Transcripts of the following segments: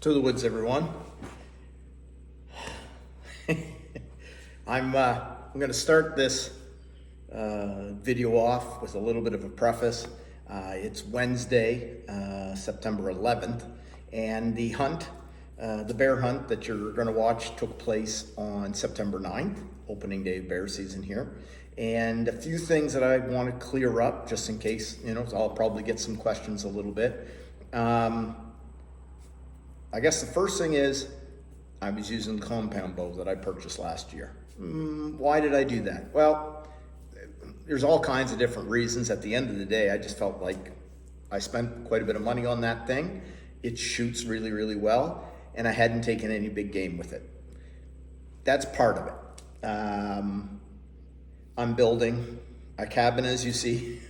To the woods, everyone. I'm going to start this video off with a little bit of a preface. It's Wednesday, September 11th, and the hunt, the bear hunt that you're going to watch took place on September 9th, opening day of bear season here. And a few things that I want to clear up just in case, I'll probably get some questions a little bit. I guess the first thing is I was using the compound bow that I purchased last year. Why did I do that? Well, there's all kinds of different reasons. At the end of the day, I just felt like I spent quite a bit of money on that thing. It shoots really, really well, and I hadn't taken any big game with it. That's part of it. I'm building a cabin, as you see,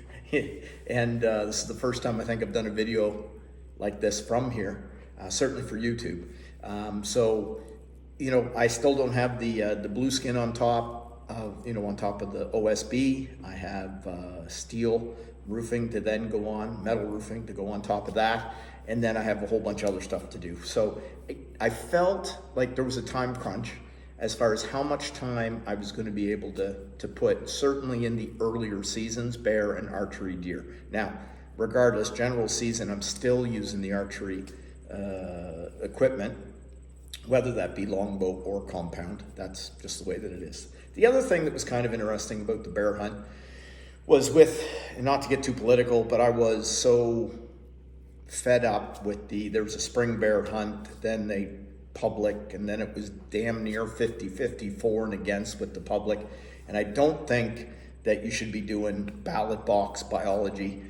and this is the first time I think I've done a video like this from here. Certainly for YouTube. I still don't have the blue skin on top of, on top of the OSB. I have steel roofing to then go on, metal roofing to go on top of that. And then I have a whole bunch of other stuff to do. So I felt like there was a time crunch as far as how much time I was going to be able to put, certainly in the earlier seasons, bear and archery deer. Now, regardless, general season, I'm still using the archery equipment, whether that be longbow or compound. That's just the way that it is. The other thing that was kind of interesting about the bear hunt was and not to get too political, but I was so fed up with there was a spring bear hunt, then they public, and then it was damn near 50-50 for and against with the public. And I don't think that you should be doing ballot box biology.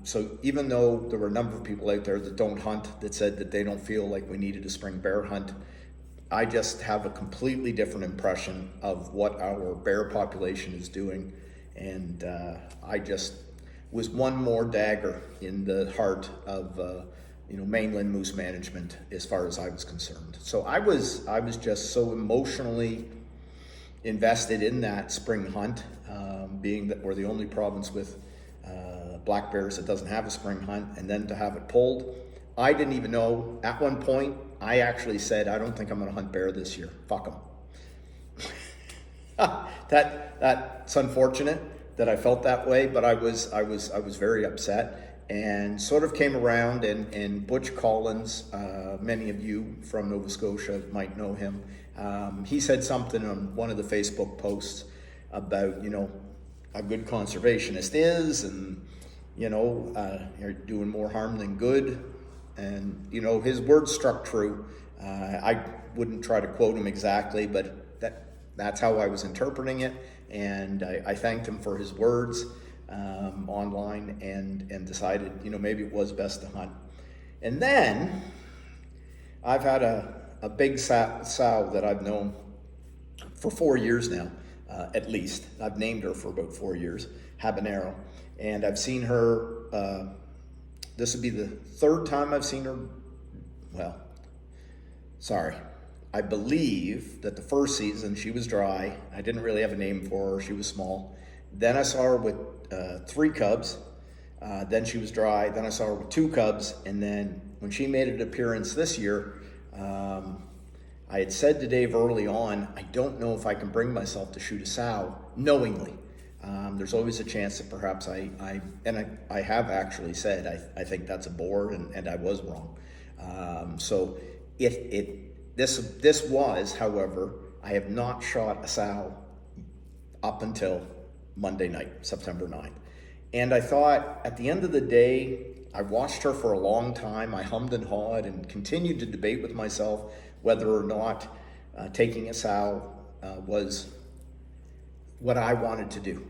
So even though there were a number of people out there that don't hunt that said that they don't feel like we needed a spring bear hunt, I just have a completely different impression of what our bear population is doing. And I just was one more dagger in the heart of mainland moose management as far as I was concerned. So I was just so emotionally invested in that spring hunt, being that we're the only province with black bears that doesn't have a spring hunt, and then to have it pulled. I didn't even know. At one point, I actually said, I don't think I'm going to hunt bear this year. Fuck them. That's unfortunate that I felt that way, but I was very upset, and sort of came around, and Butch Collins, many of you from Nova Scotia might know him. He said something on one of the Facebook posts about, a good conservationist is, and you're doing more harm than good. And his words struck true. I wouldn't try to quote him exactly, but that's how I was interpreting it. And I thanked him for his words online, and decided maybe it was best to hunt. And then I've had a big sow that I've known for 4 years now. At least. I've named her for about 4 years, Habanero. And I've seen her, this would be the third time I've seen her. Well, sorry. I believe that the first season she was dry. I didn't really have a name for her. She was small. Then I saw her with 3 cubs. Then she was dry. Then I saw her with 2 cubs. And then when she made an appearance this year, I had said to Dave early on, I don't know if I can bring myself to shoot a sow knowingly. There's always a chance that perhaps I have actually said I think that's a boar, and I was wrong. So this was, however, I have not shot a sow up until Monday night, September 9th. And I thought at the end of the day, I watched her for a long time. I hummed and hawed and continued to debate with myself whether or not taking a sow was what I wanted to do.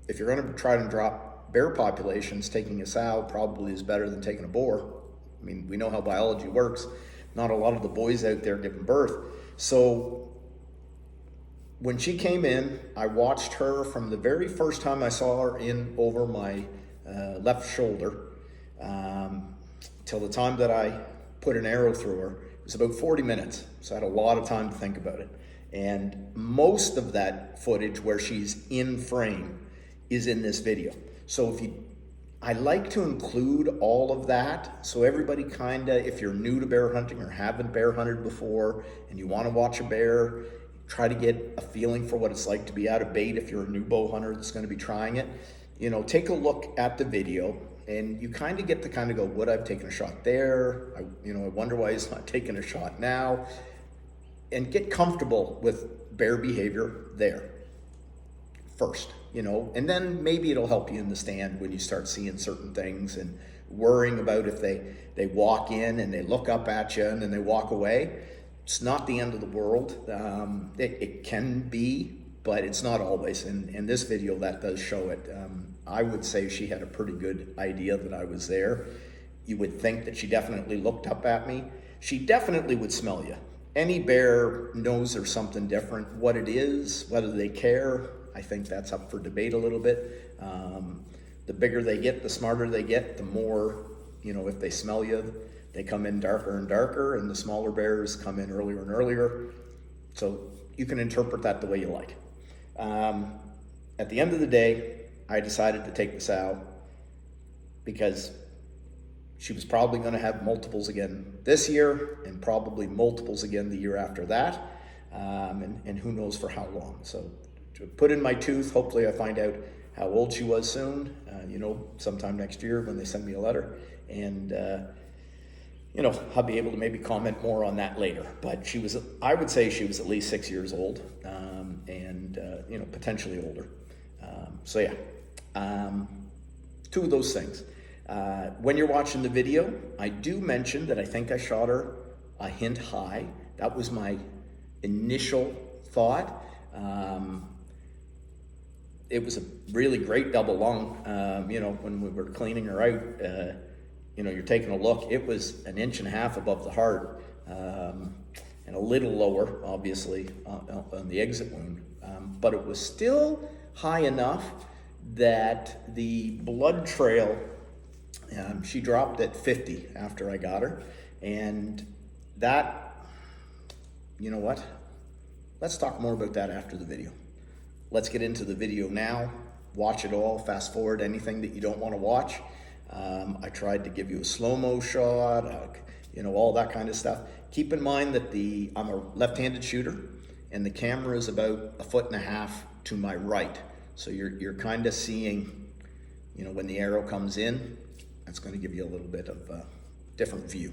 If you're going to try to drop bear populations, taking a sow probably is better than taking a boar. I mean, we know how biology works. Not a lot of the boys out there giving birth. So when she came in, I watched her from the very first time I saw her in over my left shoulder till the time that I put an arrow through her. It was about 40 minutes, so I had a lot of time to think about it. And most of that footage where she's in frame is in this video. So I like to include all of that, so everybody kinda, if you're new to bear hunting or haven't bear hunted before and you wanna watch a bear, try to get a feeling for what it's like to be out of bait if you're a new bow hunter that's gonna be trying it. You know, take a look at the video and you kind of get to kind of go, would I have taken a shot there? I wonder why he's not taking a shot now. And get comfortable with bear behavior there first, and then maybe it'll help you in the stand when you start seeing certain things and worrying about if they walk in and they look up at you and then they walk away. It's not the end of the world. It can be, but it's not always. And in this video, that does show it. I would say she had a pretty good idea that I was there. You would think that she definitely looked up at me. She definitely would smell you. Any bear knows there's something different. What it is, whether they care, I think that's up for debate a little bit. The bigger they get, the smarter they get, the more, if they smell you, they come in darker and darker, and the smaller bears come in earlier and earlier. So you can interpret that the way you like. At the end of the day, I decided to take the sow because she was probably going to have multiples again this year and probably multiples again the year after that, and who knows for how long. So to put in my tooth, hopefully I find out how old she was soon, sometime next year when they send me a letter, and I'll be able to maybe comment more on that later. But I would say she was at least 6 years old, and potentially older. So yeah, two of those things. When you're watching the video, I do mention that I think I shot her a hint high. That was my initial thought. It was a really great double lung. When we were cleaning her out, you're taking a look. It was 1.5 inches above the heart, and a little lower, obviously, on the exit wound. But it was still high enough that the blood trail, she dropped at 50 after I got her. And that, you know what? Let's talk more about that after the video. Let's get into the video now. Watch it all, fast forward anything that you don't want to watch. I tried to give you a slow-mo shot, all that kind of stuff. Keep in mind that I'm a left-handed shooter, and the camera is about 1.5 feet to my right. So you're kind of seeing, when the arrow comes in, that's going to give you a little bit of a different view.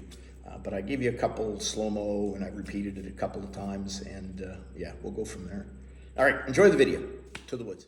But I gave you a couple slow-mo, and I repeated it a couple of times, and yeah, we'll go from there. All right, enjoy the video. To the woods.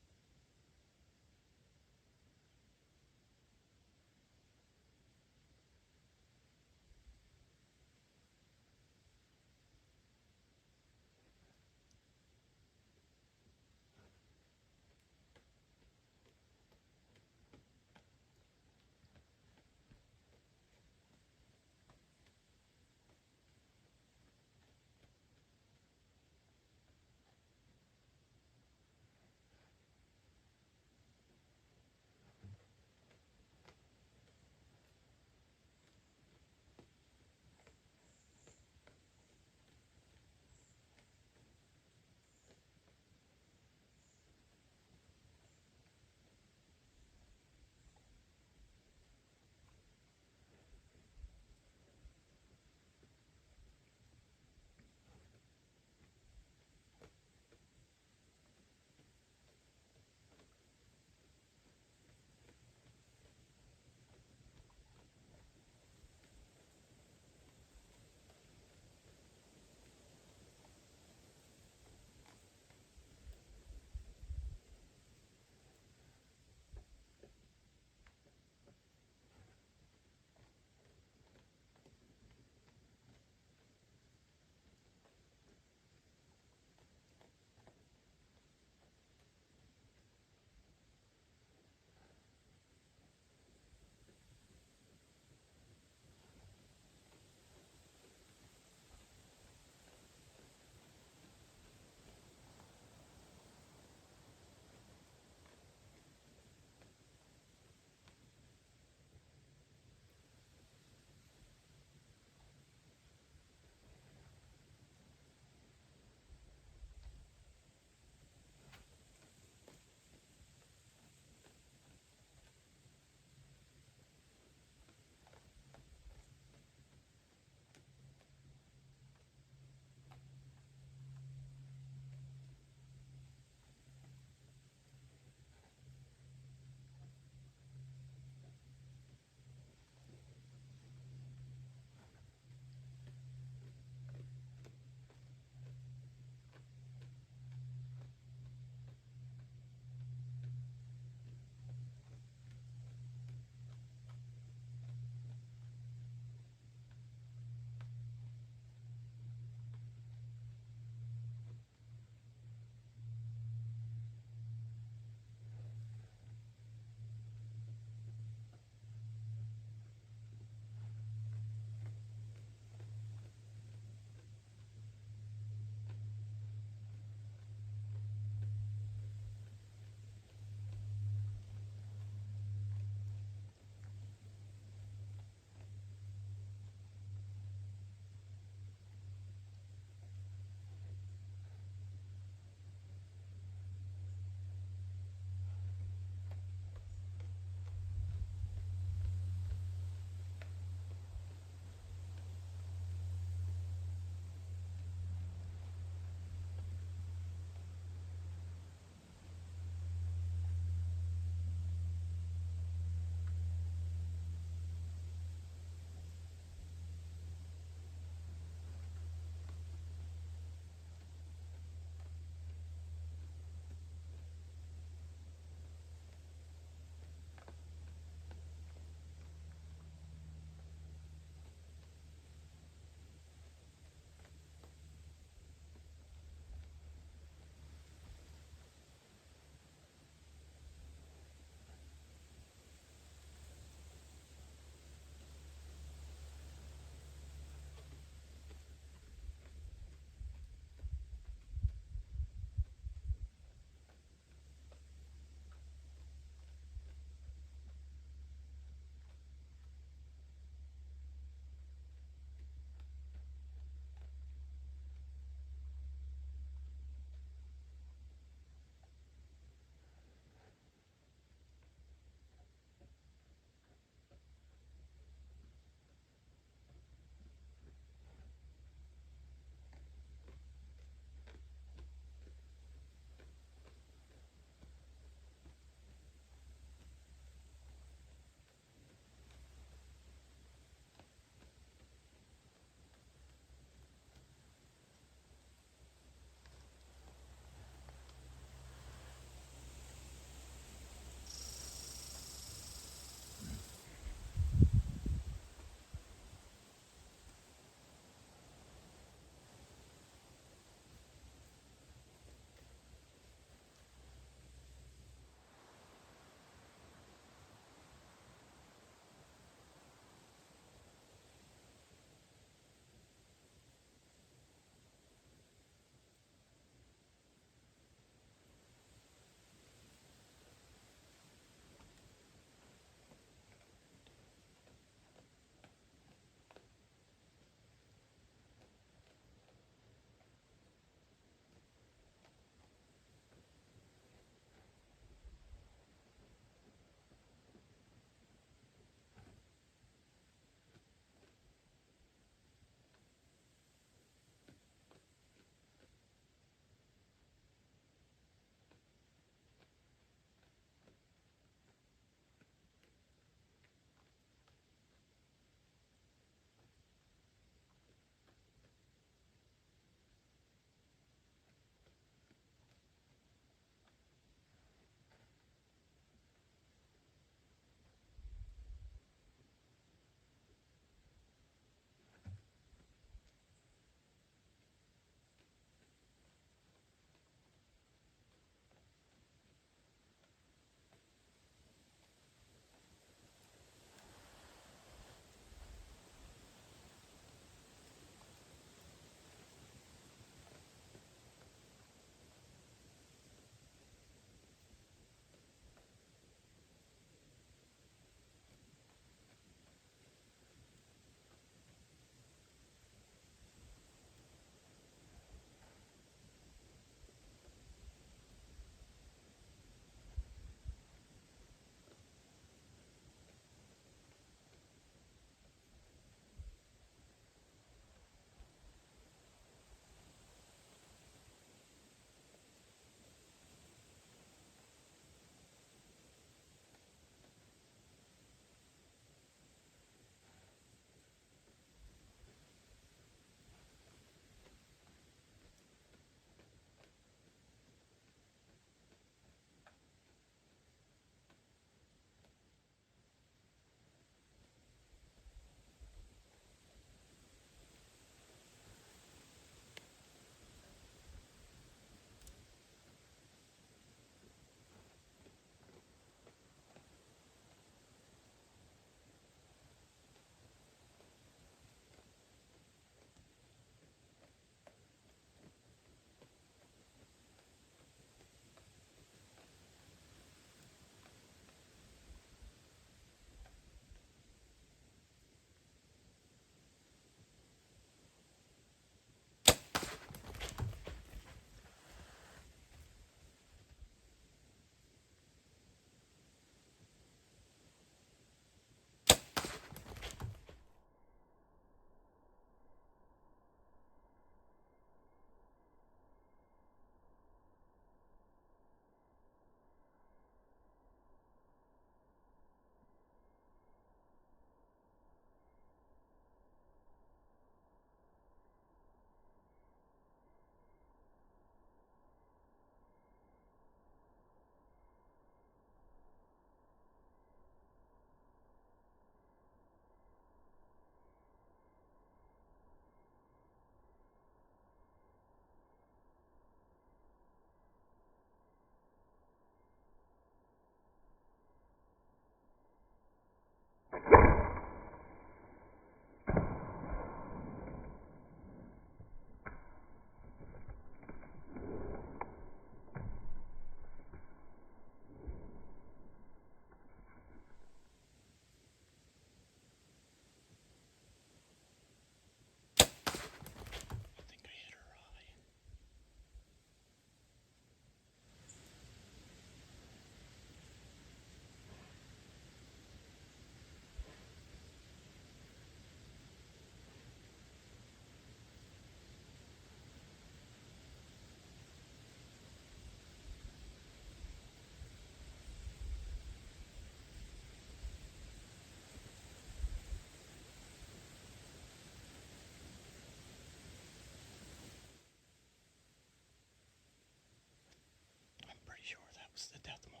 was the death moan,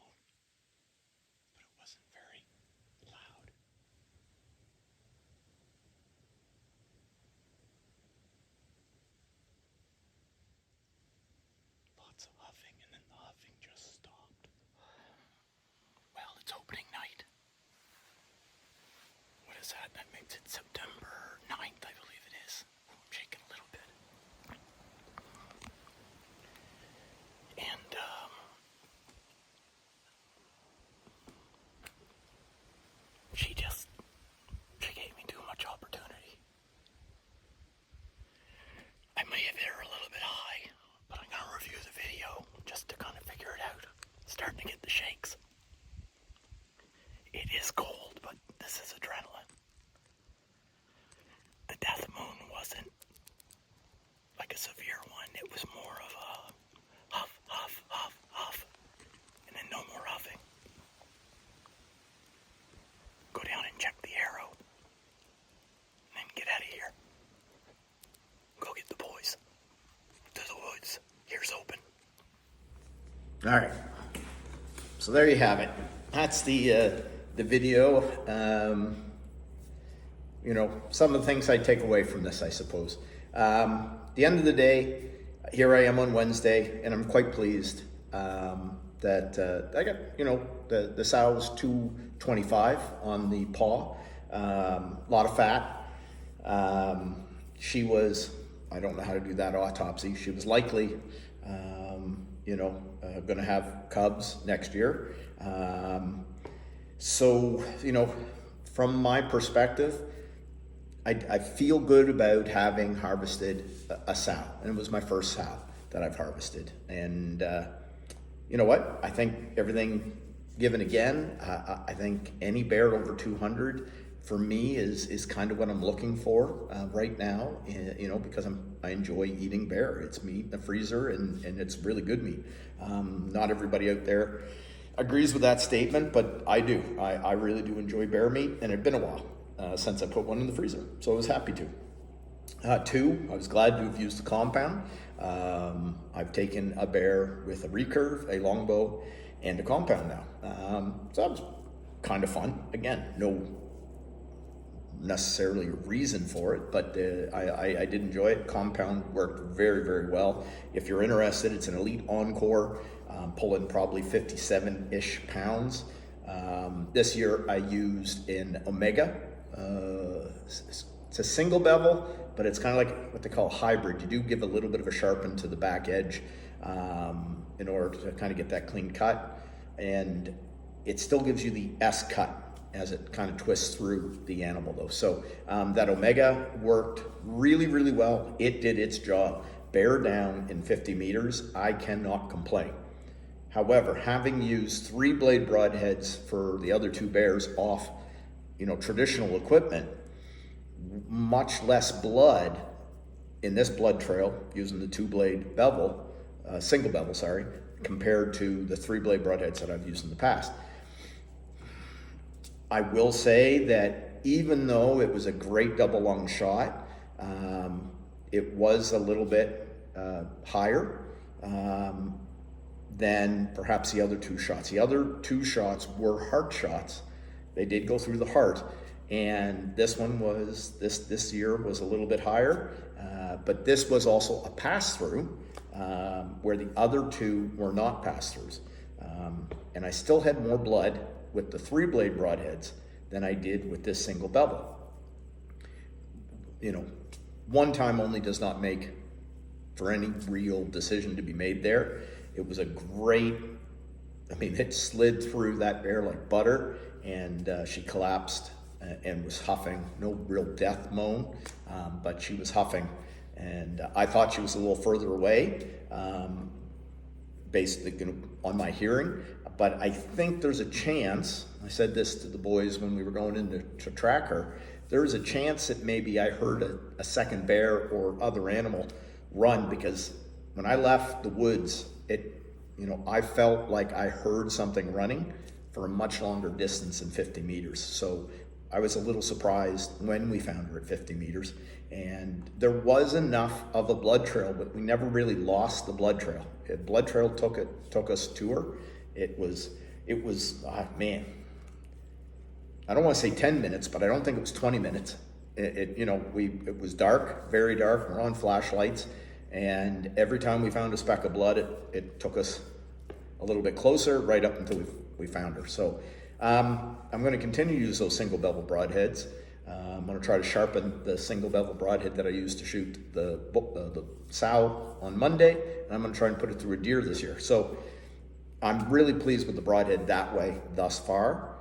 but it wasn't very loud. Lots of huffing, and then the huffing just stopped. Well, it's opening night. What is that? That makes it September 9th, I believe it is. I'm shaking a little bit. And, she gave me too much opportunity. I may have hit her a little bit high, but I'm gonna review the video just to kind of figure it out. Starting to get the shakes. It is cold, but this is adrenaline. The death moon wasn't like a severe one. It was more of a huff, huff, huff, huff, and then no more huffing. Go down and check the arrow, and then get out of here. Go get the boys. To the woods. Here's open. All right. So there you have it. That's the video. Some of the things I take away from this, I suppose. The end of the day, here I am on Wednesday, and I'm quite pleased that I got, the sow's 225 on the paw. A lot of fat. She was, I don't know how to do that autopsy. She was likely, going to have cubs next year. From my perspective, I feel good about having harvested a sow, and it was my first sow that I've harvested. And you know what? I think everything given again, I think any bear over 200 for me is kind of what I'm looking for right now, because I enjoy eating bear. It's meat in the freezer, and it's really good meat. Not everybody out there agrees with that statement, but I do. I really do enjoy bear meat, and it's been a while since I put one in the freezer, so I was happy to. Two, I was glad to have used the compound. I've taken a bear with a recurve, a longbow, and a compound now. So that was kind of fun. Again, no necessarily a reason for it, but I did enjoy it. Compound worked very, very well. If you're interested, it's an Elite Encore, pulling probably 57-ish pounds. This year I used an Omega. It's a single bevel, but it's kind of like what they call hybrid. You do give a little bit of a sharpen to the back edge in order to kind of get that clean cut, and it still gives you the S cut as it kind of twists through the animal though. So that Omega worked really, really well. It did its job. Bear down in 50 meters, I cannot complain. However, having used 3 blade broadheads for the other 2 bears off, traditional equipment, much less blood in this blood trail using the 2 blade bevel, single bevel, sorry, compared to the 3 blade broadheads that I've used in the past. I will say that even though it was a great double lung shot, it was a little bit higher than perhaps the other 2 shots. The other 2 shots were heart shots. They did go through the heart, and this one was, this year was a little bit higher, but this was also a pass-through, where the other 2 were not pass-throughs. And I still had more blood with the 3 blade broadheads than I did with this single bevel. One time only does not make for any real decision to be made there. It was a great, it slid through that bear like butter, and she collapsed and was huffing. No real death moan, but she was huffing, and I thought she was a little further away, based on my hearing. But I think there's a chance, I said this to the boys when we were going in to track her, there's a chance that maybe I heard a second bear or other animal run, because when I left the woods, I felt like I heard something running for a much longer distance than 50 meters. So I was a little surprised when we found her at 50 meters. And there was enough of a blood trail, but we never really lost the blood trail. The blood trail took us to her, It was, man, I don't want to say 10 minutes, but I don't think it was 20 minutes. It was dark, very dark. We're on flashlights, and every time we found a speck of blood, it took us a little bit closer, right up until we found her. So I'm going to continue to use those single bevel broadheads. I'm going to try to sharpen the single bevel broadhead that I used to shoot the sow on Monday, and I'm going to try and put it through a deer this year. So I'm really pleased with the broadhead that way thus far.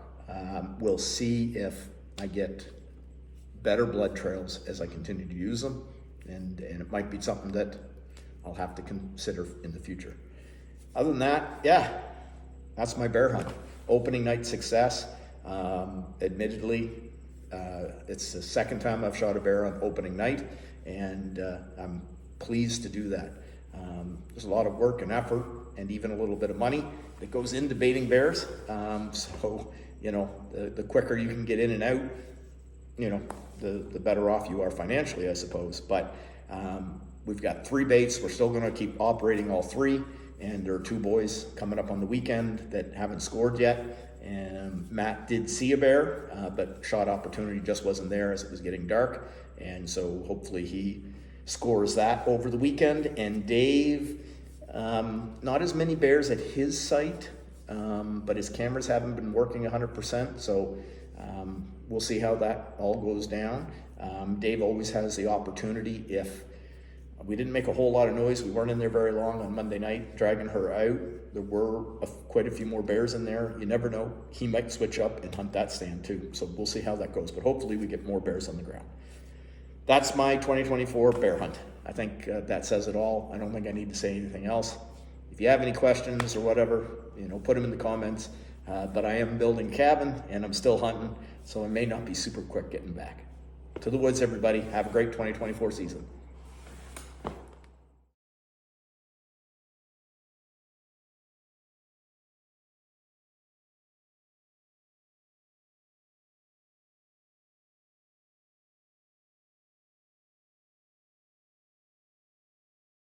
We'll see if I get better blood trails as I continue to use them, and it might be something that I'll have to consider in the future. Other than that, yeah, that's my bear hunt. Opening night success. Admittedly, it's the second time I've shot a bear on opening night, and I'm pleased to do that. There's a lot of work and effort and even a little bit of money that goes into baiting bears. So, the quicker you can get in and out, the better off you are financially, I suppose. But we've got 3 baits. We're still going to keep operating all 3. And there are 2 boys coming up on the weekend that haven't scored yet. And Matt did see a bear, but shot opportunity just wasn't there as it was getting dark. And so hopefully he scores that over the weekend. And Dave, not as many bears at his site, but his cameras haven't been working 100%. So we'll see how that all goes down. Dave always has the opportunity, if we didn't make a whole lot of noise, we weren't in there very long on Monday night dragging her out, there were quite a few more bears in there. You never know, he might switch up and hunt that stand too. So we'll see how that goes, but hopefully we get more bears on the ground. That's my 2024 bear hunt. I think that says it all. I don't think I need to say anything else. If you have any questions or whatever, put them in the comments. But I am building a cabin and I'm still hunting, so I may not be super quick getting back. To the woods, everybody. Have a great 2024 season.